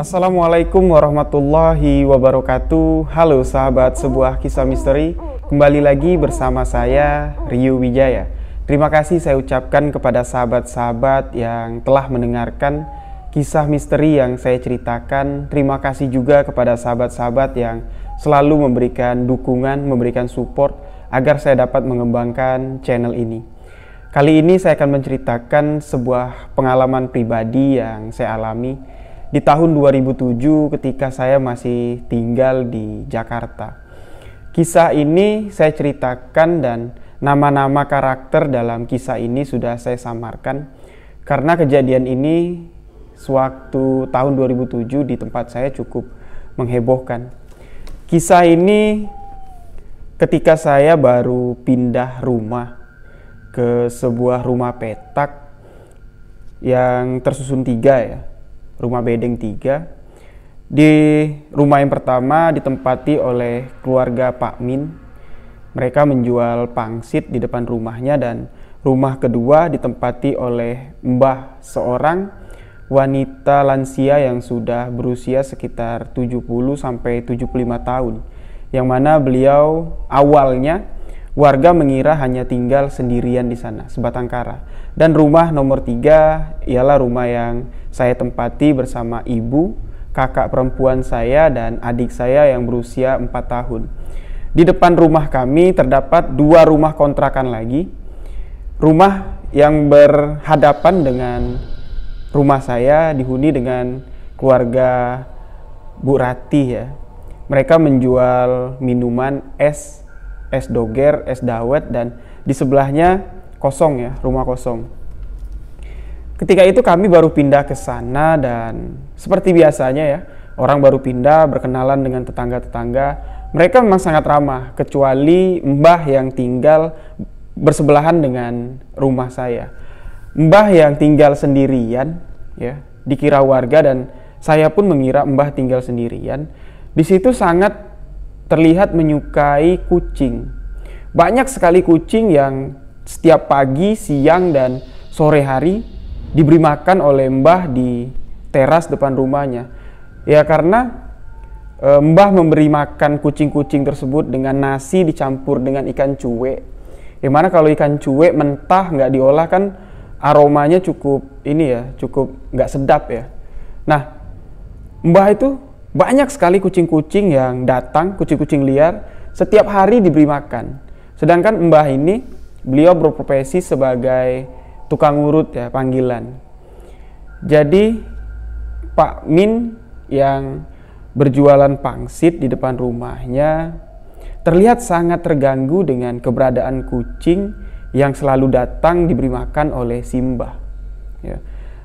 Assalamualaikum warahmatullahi wabarakatuh. Halo sahabat sebuah kisah misteri. Kembali lagi bersama saya Ryu Wijaya. Terima kasih saya ucapkan kepada sahabat-sahabat yang telah mendengarkan kisah misteri yang saya ceritakan. Terima kasih juga kepada sahabat-sahabat yang selalu memberikan dukungan, memberikan support agar saya dapat mengembangkan channel ini. Kali ini saya akan menceritakan sebuah pengalaman pribadi yang saya alami di tahun 2007 ketika saya masih tinggal di Jakarta. Kisah ini saya ceritakan dan nama-nama karakter dalam kisah ini sudah saya samarkan karena kejadian ini sewaktu tahun 2007 di tempat saya cukup menghebohkan. Kisah ini ketika saya baru pindah rumah ke sebuah rumah petak yang tersusun 3 ya. Rumah bedeng 3. Di rumah yang pertama ditempati oleh keluarga Pak Min. Mereka menjual pangsit di depan rumahnya, dan rumah kedua ditempati oleh Mbah, seorang wanita lansia yang sudah berusia sekitar 70-75 tahun. Yang mana beliau awalnya warga mengira hanya tinggal sendirian di sana, sebatang kara. Dan rumah nomor 3 ialah rumah yang saya tempati bersama ibu, kakak perempuan saya, dan adik saya yang berusia 4 tahun. Di depan rumah kami terdapat 2 rumah kontrakan lagi. Rumah yang berhadapan dengan rumah saya dihuni dengan keluarga Bu Ratih ya. Mereka menjual minuman es doger, es dawet, dan di sebelahnya kosong ya, rumah kosong. Ketika itu kami baru pindah ke sana, dan seperti biasanya ya, orang baru pindah berkenalan dengan tetangga-tetangga. Mereka memang sangat ramah, kecuali Mbah yang tinggal bersebelahan dengan rumah saya. Mbah yang tinggal sendirian ya, dikira warga, dan saya pun mengira Mbah tinggal sendirian. Di situ sangat terlihat menyukai kucing. Banyak sekali kucing yang setiap pagi, siang, dan sore hari diberi makan oleh Mbah di teras depan rumahnya. Ya karena Mbah memberi makan kucing-kucing tersebut dengan nasi dicampur dengan ikan cuek. Yang mana kalau ikan cuek mentah nggak diolah kan aromanya cukup cukup nggak sedap ya. Nah, Mbah itu banyak sekali kucing-kucing yang datang, kucing-kucing liar, setiap hari diberi makan. Sedangkan Mbah ini, beliau berprofesi sebagai tukang urut ya, panggilan. Jadi Pak Min yang berjualan pangsit di depan rumahnya terlihat sangat terganggu dengan keberadaan kucing yang selalu datang diberi makan oleh si Mbah ya.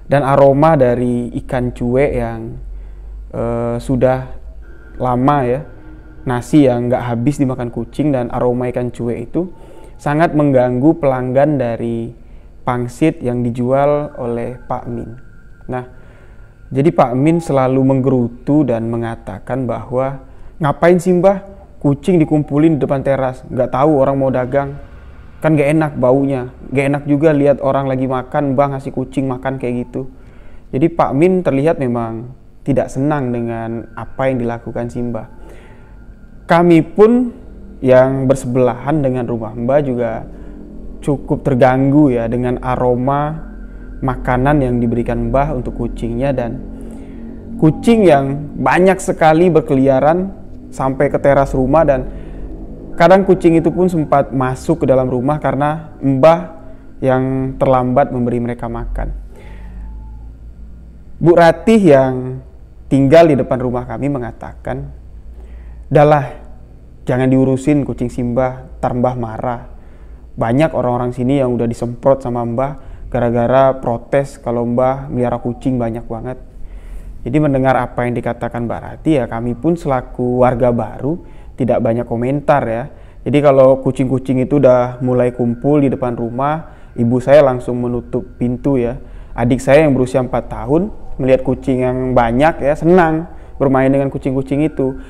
Dan aroma dari ikan cuek yang sudah lama ya, nasi yang nggak habis dimakan kucing, dan aroma ikan cuek itu sangat mengganggu pelanggan dari pangsit yang dijual oleh Pak Min. Nah, jadi Pak Min selalu menggerutu dan mengatakan bahwa ngapain sih Mbah kucing dikumpulin di depan teras, nggak tahu orang mau dagang, kan gak enak baunya, gak enak juga lihat orang lagi makan, Mbah ngasih kucing makan kayak gitu. Jadi Pak Min terlihat memang tidak senang dengan apa yang dilakukan si Mbah. Kami pun yang bersebelahan dengan rumah Mbah juga cukup terganggu ya dengan aroma makanan yang diberikan Mbah untuk kucingnya, dan kucing yang banyak sekali berkeliaran sampai ke teras rumah, dan kadang kucing itu pun sempat masuk ke dalam rumah karena Mbah yang terlambat memberi mereka makan. Bu Ratih yang tinggal di depan rumah kami mengatakan, "Dahlah, jangan diurusin kucing si Mbah, ntar Mbah marah. Banyak orang-orang sini yang udah disemprot sama Mbah gara-gara protes kalau Mbah melihara kucing banyak banget." Jadi mendengar apa yang dikatakan Mbak Rati ya, kami pun selaku warga baru tidak banyak komentar ya. Jadi kalau kucing-kucing itu udah mulai kumpul di depan rumah, ibu saya langsung menutup pintu ya. Adik saya yang berusia 4 tahun melihat kucing yang banyak ya, senang bermain dengan kucing-kucing itu.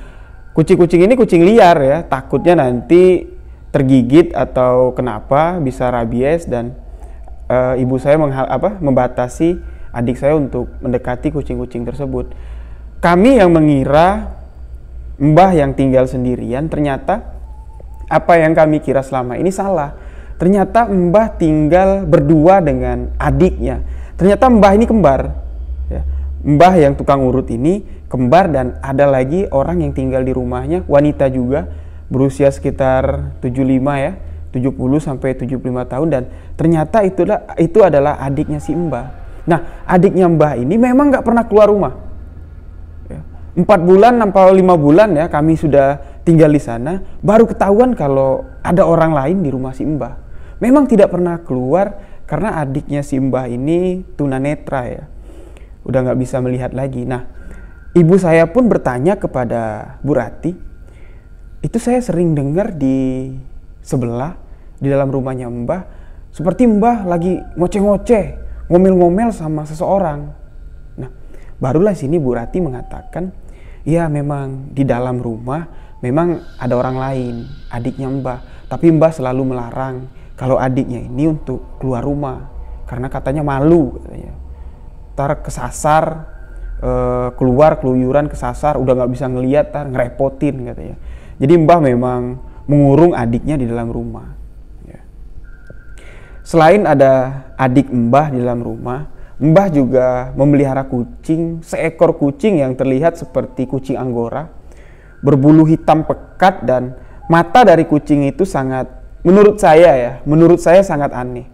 Kucing-kucing ini kucing liar ya, takutnya nanti tergigit atau kenapa bisa rabies, dan ibu saya membatasi adik saya untuk mendekati kucing-kucing tersebut. kami yang mengira Mbah yang tinggal sendirian, ternyata apa yang kami kira selama ini salah. Ternyata Mbah tinggal berdua dengan adiknya. Ternyata Mbah ini kembar. Ya. Mbah yang tukang urut ini kembar, dan ada lagi orang yang tinggal di rumahnya, wanita juga, berusia sekitar 75 ya, 70 sampai 75 tahun, dan ternyata itu adalah adiknya si Mbah. Nah, adiknya Mbah ini memang nggak pernah keluar rumah. 4 bulan atau 5 bulan ya kami sudah tinggal di sana, baru ketahuan kalau ada orang lain di rumah si Mbah. Memang tidak pernah keluar karena adiknya si Mbah ini tunanetra ya, udah nggak bisa melihat lagi. Nah, ibu saya pun bertanya kepada Bu Rati, itu saya sering dengar di sebelah, di dalam rumahnya Mbah, seperti Mbah lagi ngoceh-ngoceh, ngomel-ngomel sama seseorang. Nah, barulah sini Bu Rati mengatakan, ya memang di dalam rumah memang ada orang lain, adiknya Mbah. Tapi Mbah selalu melarang kalau adiknya ini untuk keluar rumah, karena katanya malu katanya. Ntar kesasar, keluar keluyuran kesasar, udah gak bisa ngeliat, ntar ngerepotin katanya. Jadi Mbah memang mengurung adiknya di dalam rumah. Ya. Selain ada adik Mbah di dalam rumah, Mbah juga memelihara kucing, seekor kucing yang terlihat seperti kucing Anggora, berbulu hitam pekat, dan mata dari kucing itu sangat, menurut saya sangat aneh.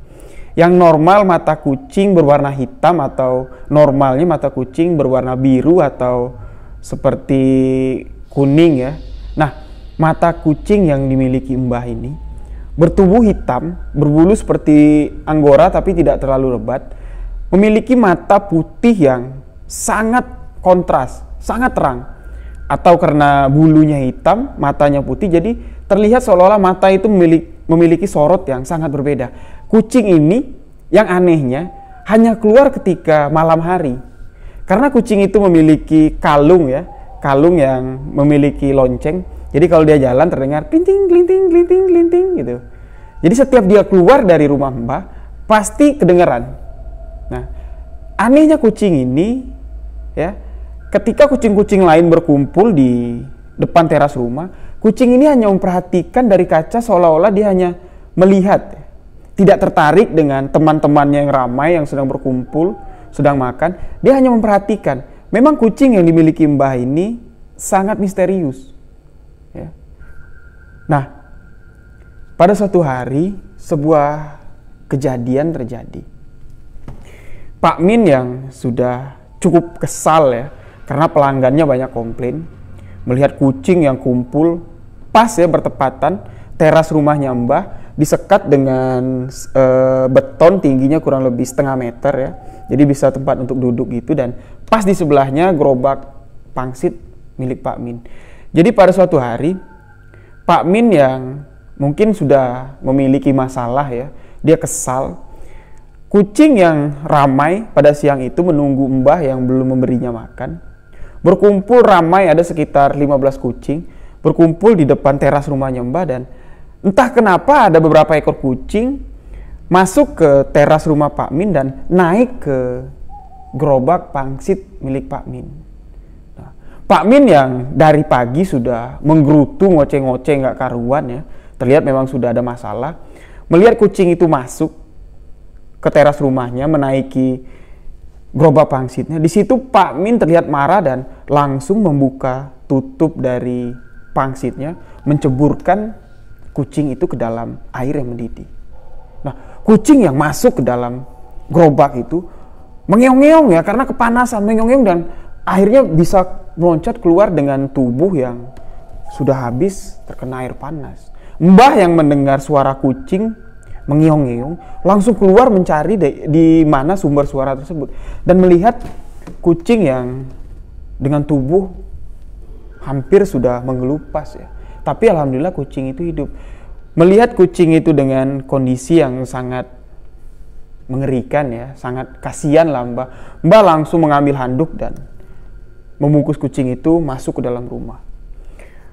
Yang normal mata kucing berwarna hitam, atau normalnya mata kucing berwarna biru atau seperti kuning ya. Nah, mata kucing yang dimiliki Mbah ini bertubuh hitam, berbulu seperti Anggora tapi tidak terlalu lebat. Memiliki mata putih yang sangat kontras, sangat terang. Atau karena bulunya hitam, matanya putih, jadi terlihat seolah-olah mata itu memiliki sorot yang sangat berbeda. Kucing ini yang anehnya hanya keluar ketika malam hari. Karena kucing itu memiliki kalung ya, kalung yang memiliki lonceng. Jadi kalau dia jalan terdengar klinting, klinting, klinting, klinting gitu. Jadi setiap dia keluar dari rumah Mbah, pasti kedengaran. Nah, anehnya kucing ini ya, ketika kucing-kucing lain berkumpul di depan teras rumah, kucing ini hanya memperhatikan dari kaca, seolah-olah dia hanya melihat, tidak tertarik dengan teman-temannya yang ramai yang sedang berkumpul, sedang makan. Dia hanya memperhatikan. Memang kucing yang dimiliki Mbah ini sangat misterius ya. Nah, pada suatu hari sebuah kejadian terjadi. Pak Min yang sudah cukup kesal ya, karena pelanggannya banyak komplain, melihat kucing yang kumpul pas ya bertepatan teras rumahnya Mbah disekat dengan beton tingginya kurang lebih setengah meter ya, jadi bisa tempat untuk duduk gitu, dan pas di sebelahnya gerobak pangsit milik Pak Min. Jadi pada suatu hari Pak Min yang mungkin sudah memiliki masalah ya, dia kesal. Kucing yang ramai pada siang itu menunggu Mbah yang belum memberinya makan. Berkumpul ramai, ada sekitar 15 kucing, berkumpul di depan teras rumahnya Mbah, dan entah kenapa ada beberapa ekor kucing masuk ke teras rumah Pak Min dan naik ke gerobak pangsit milik Pak Min. Nah, Pak Min yang dari pagi sudah menggerutu, ngoceh-ngoceh nggak karuan ya, terlihat memang sudah ada masalah. Melihat kucing itu masuk ke teras rumahnya, menaiki gerobak pangsitnya. Di situ Pak Min terlihat marah dan langsung membuka tutup dari pangsitnya, menceburkan kucing itu ke dalam air yang mendidih. Nah, kucing yang masuk ke dalam gerobak itu mengeong-ngeong ya, karena kepanasan, mengeong-ngeong, dan akhirnya bisa meloncat keluar dengan tubuh yang sudah habis terkena air panas. Mbah yang mendengar suara kucing mengeong-ngeong langsung keluar mencari di mana sumber suara tersebut, dan melihat kucing yang dengan tubuh hampir sudah menggelupas ya. Tapi alhamdulillah kucing itu hidup. Melihat kucing itu dengan kondisi yang sangat mengerikan ya, sangat kasihan lah Mbah. Mbah langsung mengambil handuk dan membungkus kucing itu masuk ke dalam rumah.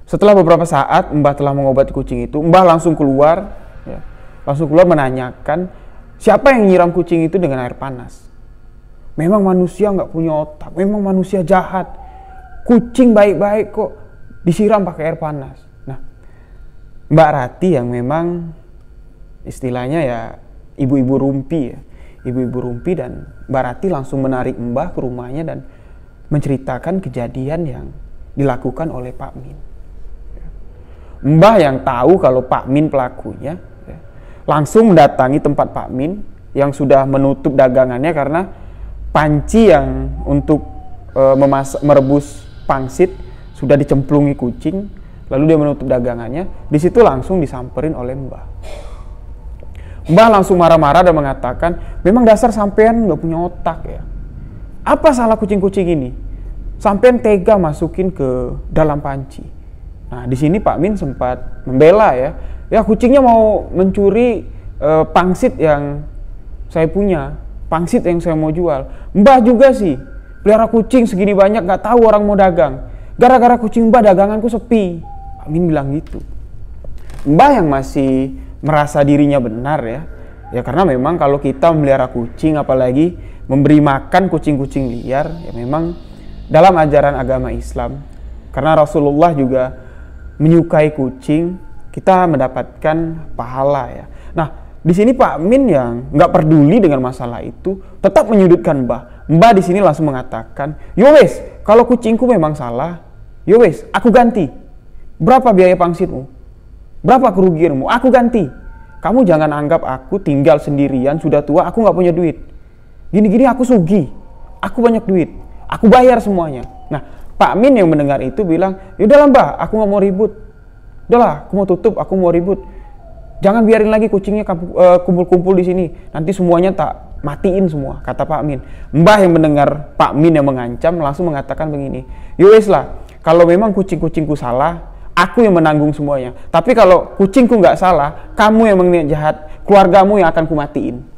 Setelah beberapa saat Mbah telah mengobati kucing itu, Mbah langsung keluar ya. Langsung keluar menanyakan siapa yang nyiram kucing itu dengan air panas. Memang manusia nggak punya otak, memang manusia jahat. kucing baik-baik kok disiram pakai air panas. Nah, Mbak Rati yang memang istilahnya ya ibu-ibu rumpi ya, ibu-ibu rumpi, dan Mbak Rati langsung menarik Mbah ke rumahnya dan menceritakan kejadian yang dilakukan oleh Pak Min. Mbah yang tahu kalau Pak Min pelakunya langsung mendatangi tempat Pak Min yang sudah menutup dagangannya karena panci yang untuk merebus pangsit sudah dicemplungi kucing, lalu dia menutup dagangannya. Di situ langsung disamperin oleh Mbah. Mbah langsung marah-marah dan mengatakan, memang dasar sampean nggak punya otak ya. Apa salah kucing-kucing ini? Sampean tega masukin ke dalam panci. Nah, di sini Pak Min sempat membela ya. Ya, kucingnya mau mencuri pangsit yang saya punya, pangsit yang saya mau jual. Mbah juga sih, pelihara kucing segini banyak, nggak tahu orang mau dagang. Gara-gara kucing Mbah daganganku sepi. Pak Min bilang gitu. Mbah yang masih merasa dirinya benar ya. Ya karena memang kalau kita memelihara kucing, apalagi memberi makan kucing-kucing liar, ya memang dalam ajaran agama Islam, karena Rasulullah juga menyukai kucing, kita mendapatkan pahala ya. Nah, di sini Pak Min yang nggak peduli dengan masalah itu, tetap menyudutkan Mbah. Mbah di sini langsung mengatakan, yo wes, kalau kucingku memang salah, yo wes, aku ganti. Berapa biaya pangsitmu? Berapa kerugianmu? Aku ganti. Kamu jangan anggap aku tinggal sendirian, sudah tua, aku nggak punya duit. Gini-gini aku sugih, aku banyak duit, aku bayar semuanya. Nah, Pak Min yang mendengar itu bilang, yaudahlah Mbah, aku nggak mau ribut. Udahlah, aku mau tutup, aku mau ribut. Jangan biarin lagi kucingnya kumpul-kumpul di sini. Nanti semuanya tak matiin semua, kata Pak Min. Mbah yang mendengar Pak Min yang mengancam langsung mengatakan begini, yowes lah, kalau memang kucing-kucingku salah, aku yang menanggung semuanya. Tapi kalau kucingku nggak salah, kamu yang berniat jahat, keluargamu yang akan kumatiin.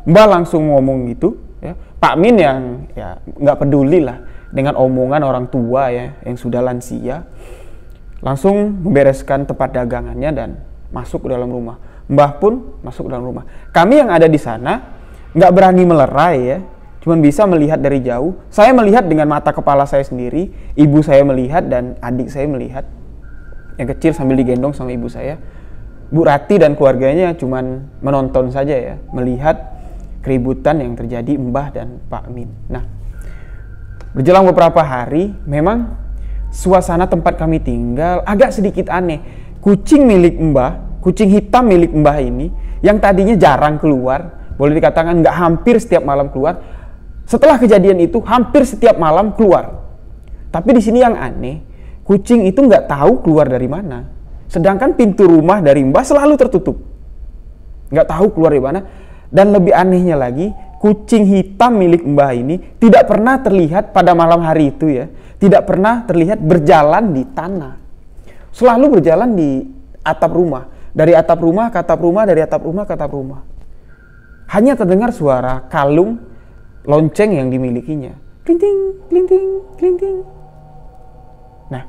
Mbah langsung ngomong gitu. Ya. Pak Min yang ya nggak peduli lah dengan omongan orang tua ya yang sudah lansia, langsung membereskan tempat dagangannya dan masuk ke dalam rumah. Mbah pun masuk ke dalam rumah. Kami yang ada di sana nggak berani melerai ya, cuman bisa melihat dari jauh. Saya melihat dengan mata kepala saya sendiri, ibu saya melihat dan adik saya melihat. Yang kecil sambil digendong sama ibu saya. Bu Rati dan keluarganya cuman menonton saja ya, melihat keributan yang terjadi Mbah dan Pak Min. Nah, berjelang beberapa hari, memang suasana tempat kami tinggal agak sedikit aneh. Kucing milik Mbah, kucing hitam milik Mbah ini, yang tadinya jarang keluar, boleh dikatakan nggak hampir setiap malam keluar, setelah kejadian itu hampir setiap malam keluar. Tapi di sini yang aneh, kucing itu nggak tahu keluar dari mana. Sedangkan pintu rumah dari Mbah selalu tertutup. Nggak tahu keluar dari mana. Dan lebih anehnya lagi, kucing hitam milik Mbah ini tidak pernah terlihat pada malam hari itu ya. Tidak pernah terlihat berjalan di tanah. Selalu berjalan di atap rumah. Dari atap rumah ke atap rumah, dari atap rumah ke atap rumah. Hanya terdengar suara kalung lonceng yang dimilikinya. Klinting, klinting, klinting. Nah,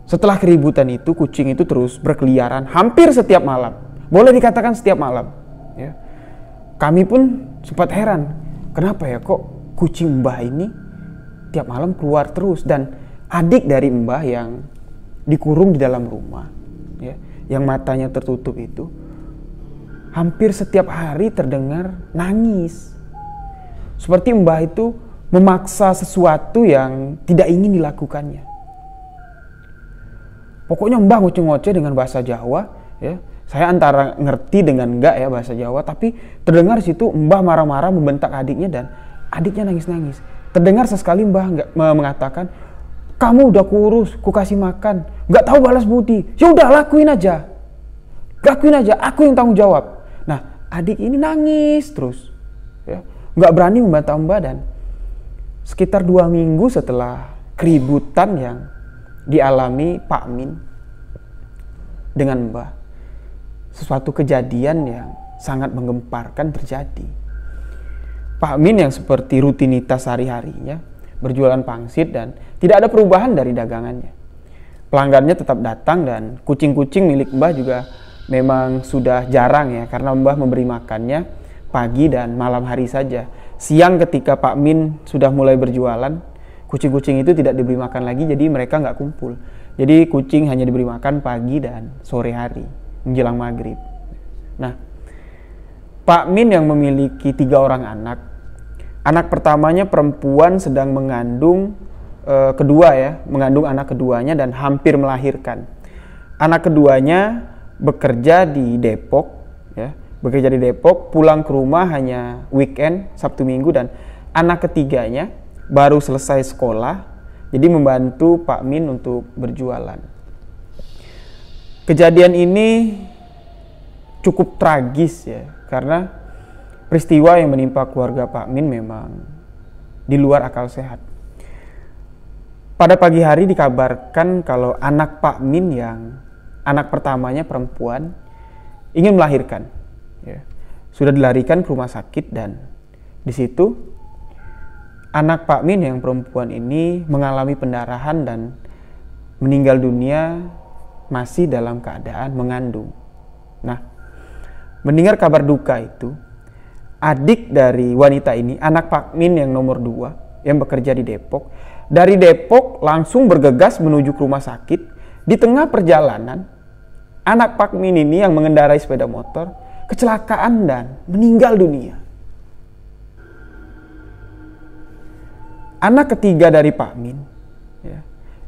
setelah keributan itu, kucing itu terus berkeliaran hampir setiap malam. Boleh dikatakan setiap malam. Ya. Kami pun sempat heran, kenapa ya kok kucing Mbah ini tiap malam keluar terus. Dan adik dari Mbah yang dikurung di dalam rumah, ya, yang matanya tertutup itu, hampir setiap hari terdengar nangis. Seperti Mbah itu memaksa sesuatu yang tidak ingin dilakukannya. Pokoknya Mbah ngoceh-ngoceh dengan bahasa Jawa, ya. Saya antara ngerti dengan enggak ya bahasa Jawa, tapi terdengar situ Mbah marah-marah membentak adiknya dan adiknya nangis-nangis. Terdengar sesekali Mbah mengatakan, kamu udah kurus, ku kasih makan, nggak tahu balas budi. Ya udah lakuin aja, aku yang tanggung jawab. Nah, adik ini nangis terus, ya, nggak berani membantah Mbah. Dan sekitar 2 minggu setelah keributan yang dialami Pak Min dengan Mbah, sesuatu kejadian yang sangat menggemparkan terjadi. Pak Min yang seperti rutinitas sehari-harinya berjualan pangsit dan tidak ada perubahan dari dagangannya. Pelanggannya tetap datang dan kucing-kucing milik Mbah juga memang sudah jarang ya, karena Mbah memberi makannya pagi dan malam hari saja. Siang ketika Pak Min sudah mulai berjualan, kucing-kucing itu tidak diberi makan lagi, jadi mereka nggak kumpul. Jadi kucing hanya diberi makan pagi dan sore hari menjelang maghrib. Nah, Pak Min yang memiliki 3 orang anak. Anak pertamanya perempuan sedang mengandung mengandung anak keduanya dan hampir melahirkan. Anak keduanya bekerja di Depok, pulang ke rumah hanya weekend, Sabtu Minggu, dan anak ketiganya baru selesai sekolah, jadi membantu Pak Min untuk berjualan. Kejadian ini cukup tragis ya, karena peristiwa yang menimpa keluarga Pak Min memang di luar akal sehat. Pada pagi hari dikabarkan kalau anak Pak Min yang anak pertamanya perempuan ingin melahirkan. Ya. Sudah dilarikan ke rumah sakit dan di situ anak Pak Min yang perempuan ini mengalami pendarahan dan meninggal dunia masih dalam keadaan mengandung. Nah, mendengar kabar duka itu, adik dari wanita ini, anak Pak Min yang nomor 2 yang bekerja di Depok, dari Depok langsung bergegas menuju ke rumah sakit. Di tengah perjalanan, anak Pak Min ini yang mengendarai sepeda motor kecelakaan dan meninggal dunia. Anak ketiga dari Pak Min, ya,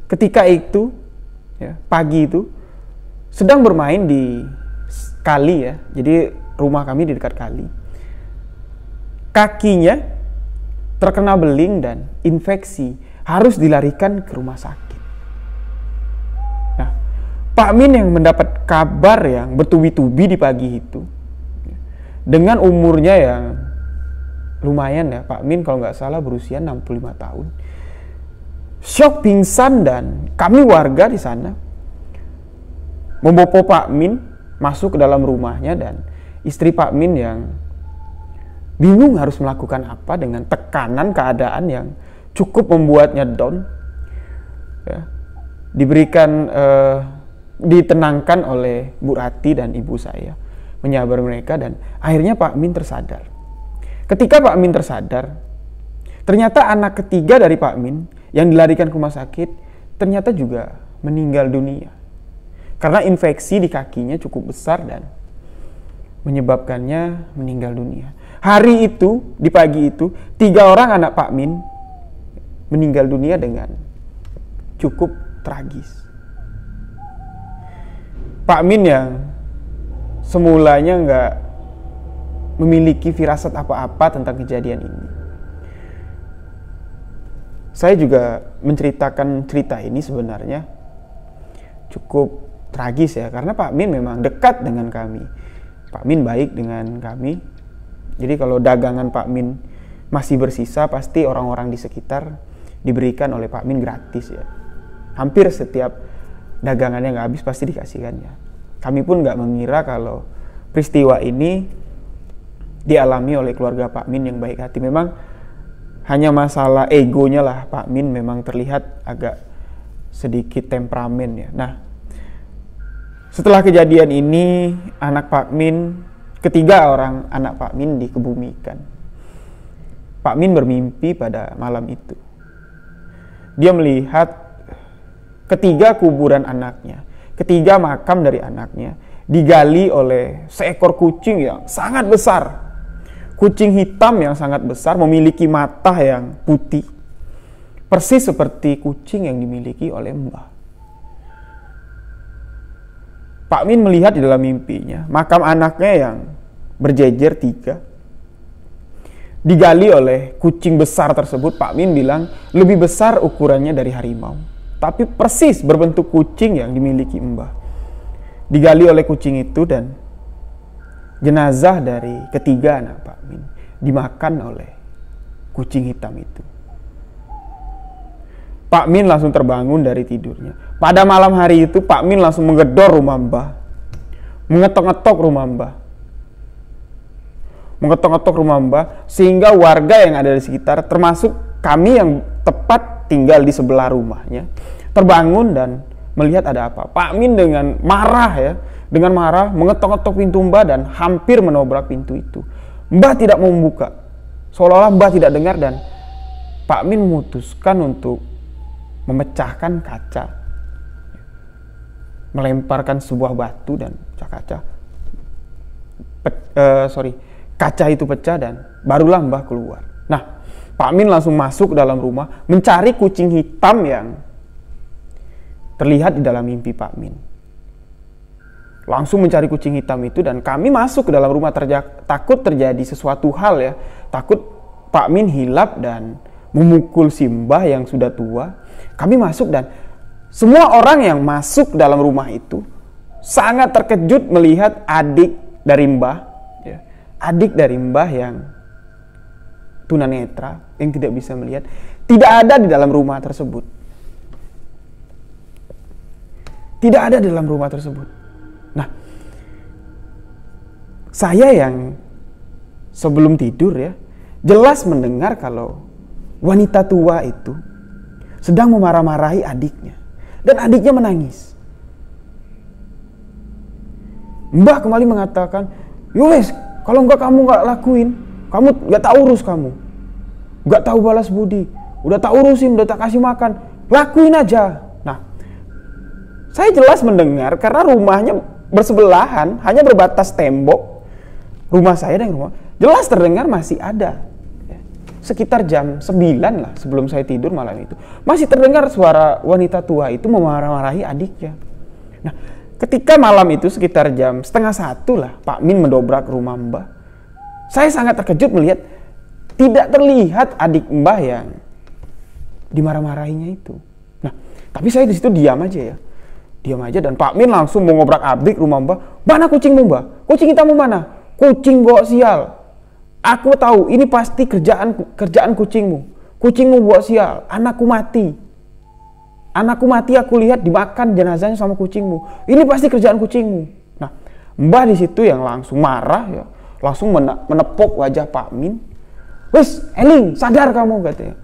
ketika itu, ya, pagi itu, sedang bermain di kali ya. Jadi rumah kami di dekat kali. Kakinya terkena beling dan infeksi, harus dilarikan ke rumah sakit. Nah, Pak Min yang mendapat kabar yang bertubi-tubi di pagi itu, dengan umurnya yang lumayan ya, Pak Min kalau nggak salah berusia 65 tahun, syok pingsan, dan kami warga di sana membawa Pak Min masuk ke dalam rumahnya, dan istri Pak Min yang bingung harus melakukan apa dengan tekanan keadaan yang cukup membuatnya down, ya, ditenangkan oleh Bu Rati dan ibu saya, menyabar mereka, dan akhirnya Pak Min tersadar. Ketika Pak Min tersadar, ternyata anak ketiga dari Pak Min yang dilarikan ke rumah sakit ternyata juga meninggal dunia karena infeksi di kakinya cukup besar dan menyebabkannya meninggal dunia. Hari itu, di pagi itu, 3 orang anak Pak Min meninggal dunia dengan cukup tragis. Pak Min yang semulanya nggak memiliki firasat apa-apa tentang kejadian ini. Saya juga menceritakan cerita ini sebenarnya cukup tragis ya, karena Pak Min memang dekat dengan kami. Pak Min baik dengan kami. Jadi kalau dagangan Pak Min masih bersisa, pasti orang-orang di sekitar diberikan oleh Pak Min gratis ya. Hampir setiap dagangannya nggak habis pasti dikasihkannya. Kami pun nggak mengira kalau peristiwa ini dialami oleh keluarga Pak Min yang baik hati. Memang hanya masalah egonya lah, Pak Min memang terlihat agak sedikit temperamen ya. Nah, setelah kejadian ini, anak Pak Min, ketiga orang anak Pak Min dikebumikan. Pak Min bermimpi pada malam itu. Dia melihat ketiga kuburan anaknya, ketiga makam dari anaknya digali oleh seekor kucing yang sangat besar. Kucing hitam yang sangat besar, memiliki mata yang putih, persis seperti kucing yang dimiliki oleh Mbah. Pak Min melihat di dalam mimpinya makam anaknya yang berjejer 3 digali oleh kucing besar tersebut. Pak Min bilang lebih besar ukurannya dari harimau, tapi persis berbentuk kucing yang dimiliki Mbah. Digali oleh kucing itu, dan jenazah dari ketiga anak Pak Min dimakan oleh kucing hitam itu. Pak Min langsung terbangun dari tidurnya. Pada malam hari itu Pak Min langsung menggedor rumah Mbah, mengetok-ngetok rumah Mbah, sehingga warga yang ada di sekitar, termasuk kami yang tepat tinggal di sebelah rumahnya, terbangun dan melihat ada apa. Pak Min dengan marah mengetok-ngetok pintu Mbah dan hampir menobrak pintu itu. Mbah tidak mau membuka, seolah-olah Mbah tidak dengar, dan Pak Min memutuskan untuk memecahkan kaca, melemparkan sebuah batu dan kaca itu pecah dan barulah Mbah keluar. Nah, Pak Min langsung masuk ke dalam rumah mencari kucing hitam yang terlihat di dalam mimpi Pak Min. Langsung mencari kucing hitam itu dan kami masuk ke dalam rumah takut terjadi sesuatu hal ya. Takut Pak Min hilap dan memukul si Mbah yang sudah tua. Kami masuk dan semua orang yang masuk ke dalam rumah itu sangat terkejut melihat adik dari Mbah ya. Adik dari Mbah yang tunanetra yang tidak bisa melihat tidak ada di dalam rumah tersebut. Tidak ada di dalam rumah tersebut. Nah, saya yang sebelum tidur ya, jelas mendengar kalau wanita tua itu sedang memarah-marahi adiknya. Dan adiknya menangis. Mbah kembali mengatakan, "Yowes, kalau enggak kamu enggak lakuin, kamu enggak tahu urus kamu. Enggak tahu balas budi. Udah tak urusin, udah tak kasih makan. Lakuin aja." Nah, saya jelas mendengar karena rumahnya bersebelahan, hanya berbatas tembok. Rumah saya dan rumah jelas terdengar masih ada. Sekitar jam 9 lah sebelum saya tidur malam itu. Masih terdengar suara wanita tua itu memarah-marahi adiknya. Nah, ketika malam itu sekitar jam 12:30 lah Pak Min mendobrak rumah Mbah. Saya sangat terkejut melihat tidak terlihat adik Mbah yang dimarah-marahinya itu. Nah, tapi saya di situ diam aja ya. Diam aja dan Pak Min langsung mau ngobrak-abrik rumah Mbah. "Mana kucingmu, Mbah? Kucing hitammu mana?" "Kucing bawa sial. Aku tahu ini pasti kerjaan kucingmu. Kucingmu bawa sial. Anakku mati. Anakku mati aku lihat dimakan jenazahnya sama kucingmu. Ini pasti kerjaan kucingmu." Nah, Mbah di situ yang langsung marah ya, langsung menepuk wajah Pak Min. "Wes, Eling, sadar kamu," katanya.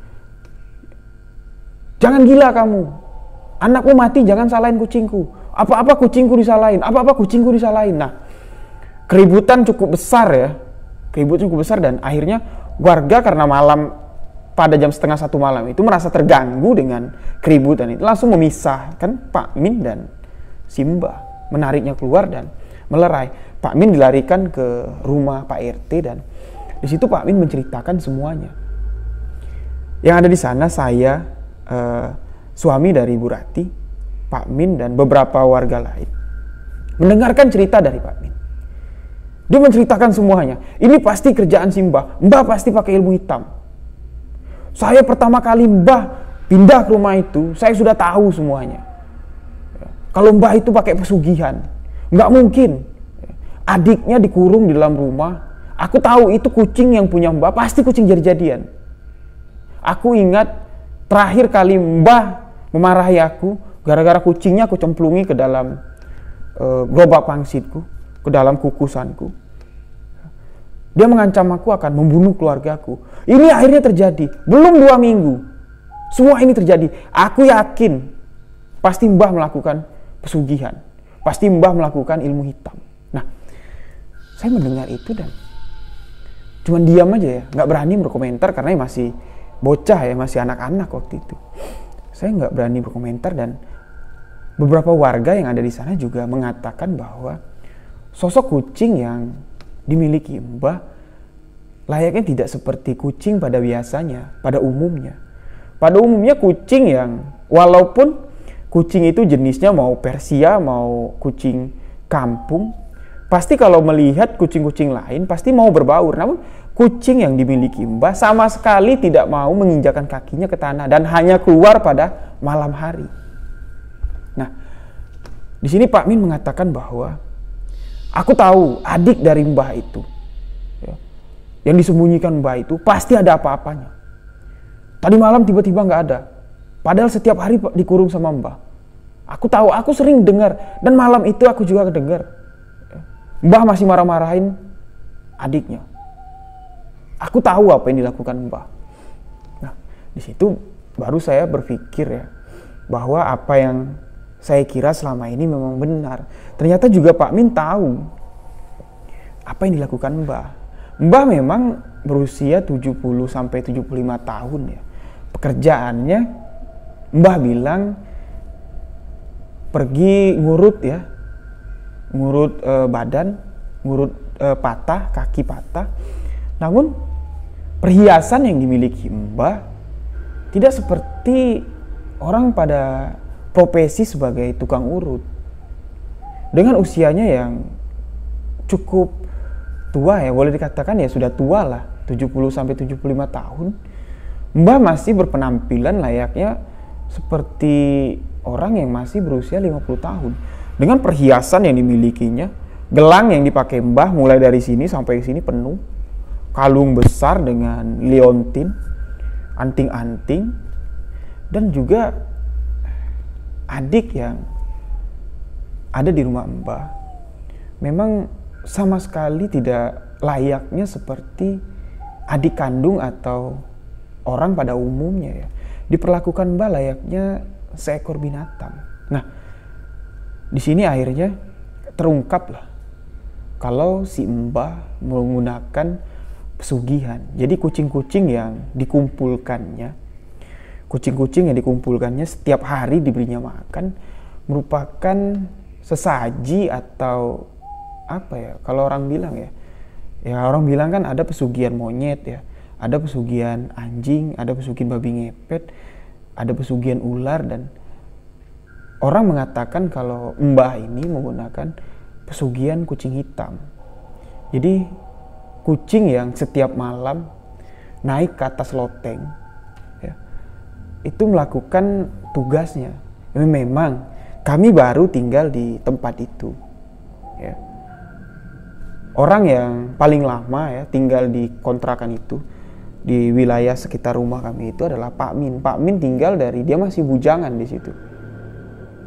"Jangan gila kamu. Anakku mati jangan salahin kucingku. Apa-apa kucingku disalahin. Apa-apa kucingku disalahin." Nah, keributan cukup besar ya. Keributan cukup besar dan akhirnya warga karena malam pada jam 12:30 malam itu merasa terganggu dengan keributan itu. Langsung memisahkan Pak Min dan si Mbah. Menariknya keluar dan melerai. Pak Min dilarikan ke rumah Pak RT dan di situ Pak Min menceritakan semuanya. Yang ada di sana saya, suami dari Ibu Rati, Pak Min dan beberapa warga lain mendengarkan cerita dari Pak Min. Dia menceritakan semuanya. Ini pasti kerjaan si Mbah. Mbah pasti pakai ilmu hitam. Saya pertama kali Mbah pindah ke rumah itu, saya sudah tahu semuanya. Kalau Mbah itu pakai pesugihan, nggak mungkin. Adiknya dikurung di dalam rumah. Aku tahu itu kucing yang punya Mbah, pasti kucing jadi-jadian. Aku ingat terakhir kali Mbah memarahi aku, gara-gara kucingnya aku cemplungi ke dalam gerobak pangsitku, ke dalam kukusanku. Dia mengancam aku akan membunuh keluargaku. Ini akhirnya terjadi. Belum 2 minggu. Semua ini terjadi. Aku yakin pasti Mbah melakukan pesugihan. Pasti Mbah melakukan ilmu hitam. Nah, saya mendengar itu dan cuman diam aja ya. Nggak berani berkomentar karena masih bocah ya, masih anak-anak waktu itu. Saya nggak berani berkomentar dan beberapa warga yang ada di sana juga mengatakan bahwa sosok kucing yang dimiliki Mbah layaknya tidak seperti kucing pada biasanya, pada umumnya. Pada umumnya kucing yang walaupun kucing itu jenisnya mau Persia, mau kucing kampung, pasti kalau melihat kucing-kucing lain pasti mau berbaur. Namun kucing yang dimiliki Mbah sama sekali tidak mau menginjakan kakinya ke tanah dan hanya keluar pada malam hari. Nah, di sini Pak Min mengatakan bahwa aku tahu adik dari Mbah itu, ya, yang disembunyikan Mbah itu pasti ada apa-apanya. Tadi malam tiba-tiba nggak ada, padahal setiap hari dikurung sama Mbah. Aku tahu, aku sering dengar dan malam itu aku juga dengar. Mbah masih marah-marahin adiknya. Aku tahu apa yang dilakukan Mbah. Nah, di situ baru saya berpikir ya bahwa apa yang saya kira selama ini memang benar. Ternyata juga Pak Min tahu apa yang dilakukan Mbah. Mbah memang berusia 70 sampai 75 tahun ya. pekerjaannya Mbah bilang pergi ngurut ya, ngurut badan, ngurut patah, kaki patah. Namun perhiasan yang dimiliki Mbah tidak seperti orang pada profesi sebagai tukang urut. Dengan usianya yang cukup tua ya, boleh dikatakan ya sudah tua lah, 70-75 tahun. Mbah masih berpenampilan layaknya seperti orang yang masih berusia 50 tahun. Dengan perhiasan yang dimilikinya, gelang yang dipakai Mbah mulai dari sini sampai sini penuh. Kalung besar dengan liontin, anting-anting, dan juga adik yang ada di rumah Mbah memang sama sekali tidak layaknya seperti adik kandung atau orang pada umumnya ya. Diperlakukan Mbah layaknya seekor binatang. Nah, di sini akhirnya terungkaplah kalau si Mbah menggunakan pesugihan. Jadi kucing-kucing yang dikumpulkannya, setiap hari diberinya makan merupakan sesaji atau apa ya? Kalau orang bilang ya orang bilang kan ada pesugihan monyet ya, ada pesugihan anjing, ada pesugihan babi ngepet, ada pesugihan ular, dan orang mengatakan kalau Mbah ini menggunakan pesugihan kucing hitam. Jadi kucing yang setiap malam naik ke atas loteng ya, itu melakukan tugasnya. Memang kami baru tinggal di tempat itu ya. Orang yang paling lama ya tinggal di kontrakan itu, di wilayah sekitar rumah kami itu adalah Pak Min. Pak Min tinggal dari dia masih bujangan di situ.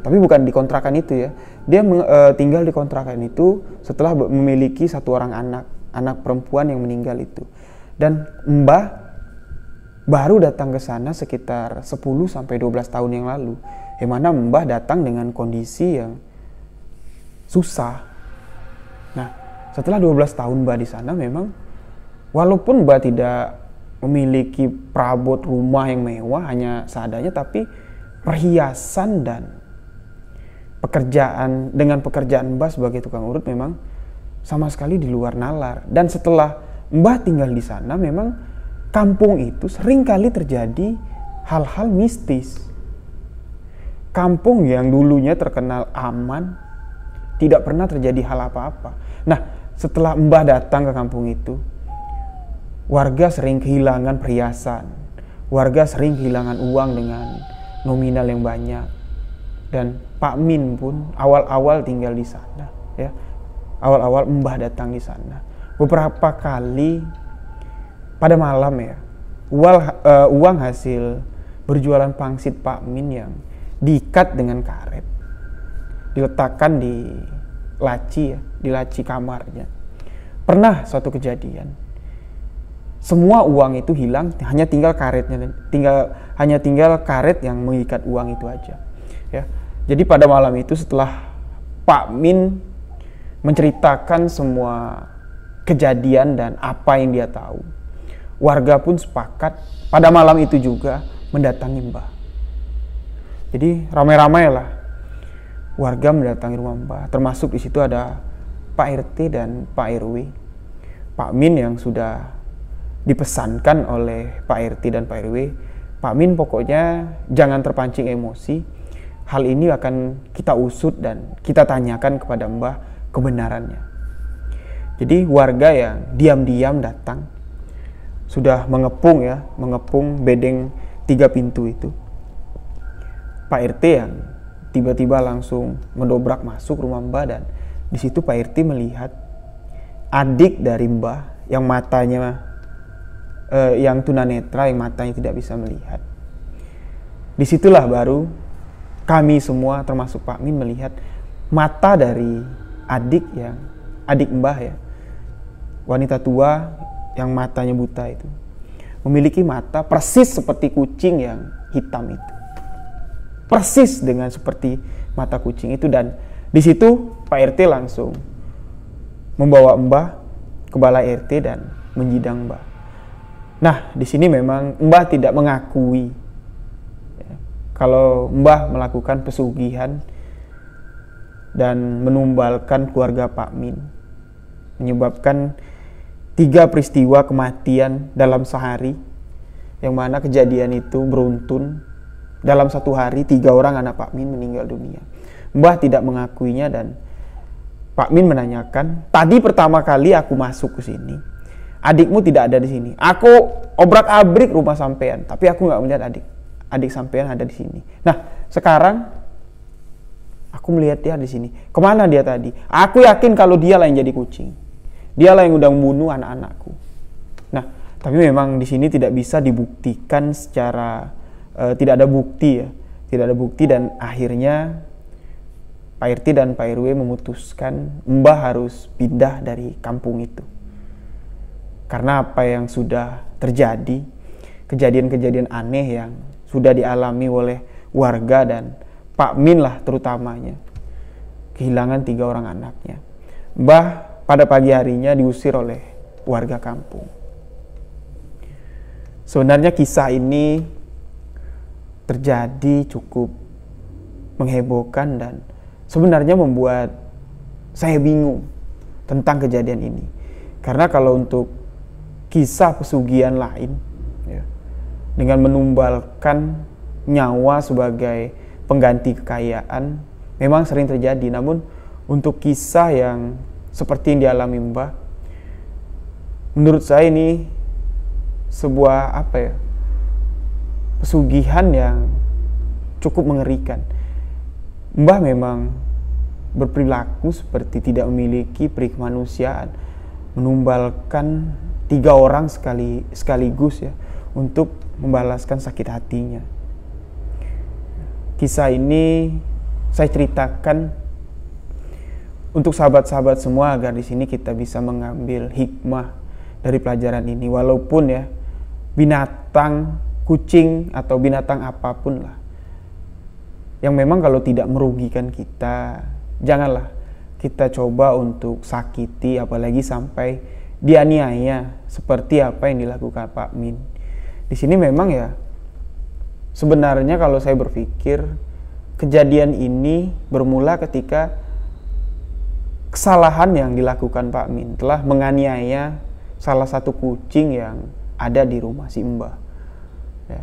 Tapi bukan di kontrakan itu ya. Dia tinggal di kontrakan itu setelah memiliki satu orang anak perempuan yang meninggal itu. Dan Mbah baru datang ke sana sekitar 10-12 tahun yang lalu. Yang mana Mbah datang dengan kondisi yang susah. Nah, setelah 12 tahun Mbah di sana, memang walaupun Mbah tidak memiliki perabot rumah yang mewah, hanya seadanya, tapi perhiasan dan pekerjaan Mbah sebagai tukang urut memang sama sekali di luar nalar. Dan setelah Mbah tinggal di sana, memang kampung itu sering kali terjadi hal-hal mistis. Kampung yang dulunya terkenal aman, tidak pernah terjadi hal apa-apa. Nah, setelah Mbah datang ke kampung itu, warga sering kehilangan perhiasan, warga sering kehilangan uang dengan nominal yang banyak. Dan Pak Min pun awal-awal tinggal di sana ya. Awal-awal Mbah datang di sana, beberapa kali pada malam ya, uang hasil berjualan pangsit Pak Min yang diikat dengan karet, diletakkan di laci ya, di laci kamarnya. Pernah suatu kejadian, semua uang itu hilang, hanya tinggal karetnya, hanya tinggal karet yang mengikat uang itu aja ya. Jadi pada malam itu setelah Pak Min menceritakan semua kejadian dan apa yang dia tahu, warga pun sepakat pada malam itu juga mendatangi Mbah. Jadi ramai-ramai lah warga mendatangi rumah Mbah, termasuk di situ ada Pak RT dan Pak RW. Pak Min yang sudah dipesankan oleh Pak RT dan Pak RW, Pak Min pokoknya jangan terpancing emosi. Hal ini akan kita usut dan kita tanyakan kepada Mbah kebenarannya. Jadi warga yang diam-diam datang, sudah mengepung bedeng 3 pintu itu. Pak RT yang tiba-tiba langsung mendobrak masuk rumah Mbah, dan di situ Pak RT melihat adik dari Mbah yang matanya yang tunanetra, yang matanya tidak bisa melihat. Disitulah baru kami semua termasuk Pak Min melihat mata dari adik Mbah ya, wanita tua yang matanya buta itu, memiliki mata persis seperti kucing yang hitam itu, persis dengan seperti mata kucing itu. Dan di situ Pak RT langsung membawa Mbah ke balai RT dan menyidang Mbah. Nah, di sini memang Mbah tidak mengakui ya, kalau Mbah melakukan pesugihan dan menumbalkan keluarga Pak Min, menyebabkan 3 peristiwa kematian dalam sehari, yang mana kejadian itu beruntun. Dalam satu hari 3 orang anak Pak Min meninggal dunia. Mbah tidak mengakuinya dan Pak Min menanyakan, tadi pertama kali aku masuk ke sini, adikmu tidak ada di sini. Aku obrak-abrik rumah sampean, tapi aku nggak melihat adik sampean ada di sini. Nah, sekarang aku melihat dia di sini. Kemana dia tadi? Aku yakin kalau dia lah yang jadi kucing. Dialah yang udah membunuh anak-anakku. Nah, tapi memang di sini tidak bisa dibuktikan secara tidak ada bukti ya, tidak ada bukti dan akhirnya Pak RT dan Pak RW memutuskan Mbah harus pindah dari kampung itu. Karena apa yang sudah terjadi, kejadian-kejadian aneh yang sudah dialami oleh warga dan Pak Min lah terutamanya, kehilangan 3 orang anaknya. Mbah pada pagi harinya diusir oleh warga kampung. Sebenarnya kisah ini terjadi cukup menghebohkan dan sebenarnya membuat saya bingung tentang kejadian ini. Karena kalau untuk kisah pesugihan lain ya, dengan menumbalkan nyawa sebagai pengganti kekayaan memang sering terjadi. Namun untuk kisah yang seperti yang dialami Mbah, menurut saya ini sebuah pesugihan yang cukup mengerikan. Mbah memang berperilaku seperti tidak memiliki perikemanusiaan, menumbalkan 3 orang sekaligus ya untuk membalaskan sakit hatinya. Kisah ini saya ceritakan untuk sahabat-sahabat semua agar di sini kita bisa mengambil hikmah dari pelajaran ini. Walaupun ya binatang, kucing atau binatang apapun lah yang memang kalau tidak merugikan kita, janganlah kita coba untuk sakiti, apalagi sampai dianiaya seperti apa yang dilakukan Pak Min. Di sini memang ya sebenarnya kalau saya berpikir kejadian ini bermula ketika kesalahan yang dilakukan Pak Min telah menganiaya salah satu kucing yang ada di rumah si Mbah. Ya.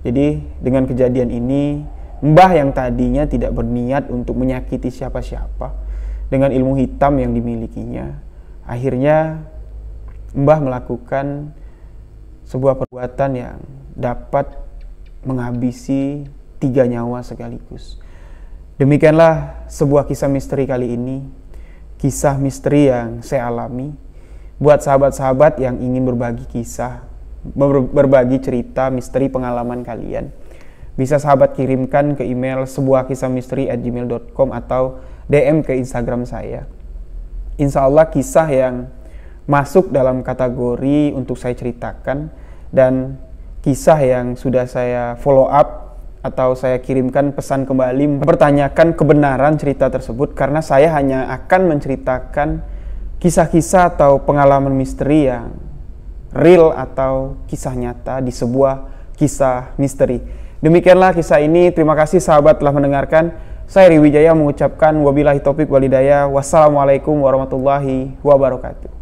Jadi dengan kejadian ini Mbah yang tadinya tidak berniat untuk menyakiti siapa-siapa dengan ilmu hitam yang dimilikinya, akhirnya Mbah melakukan sebuah perbuatan yang dapat menghabisi 3 nyawa sekaligus. Demikianlah sebuah kisah misteri kali ini, kisah misteri yang saya alami. Buat sahabat-sahabat yang ingin berbagi kisah, berbagi cerita misteri pengalaman kalian, bisa sahabat kirimkan ke email sebuahkisahmisteri@gmail.com atau DM ke Instagram saya. Insya Allah kisah yang masuk dalam kategori untuk saya ceritakan dan kisah yang sudah saya follow up atau saya kirimkan pesan kembali mempertanyakan kebenaran cerita tersebut, karena saya hanya akan menceritakan kisah-kisah atau pengalaman misteri yang real atau kisah nyata di sebuah kisah misteri. Demikianlah kisah ini. Terima kasih sahabat telah mendengarkan. Saya Rio Wijaya mengucapkan wabillahi taufik walhidayah. Wassalamualaikum warahmatullahi wabarakatuh.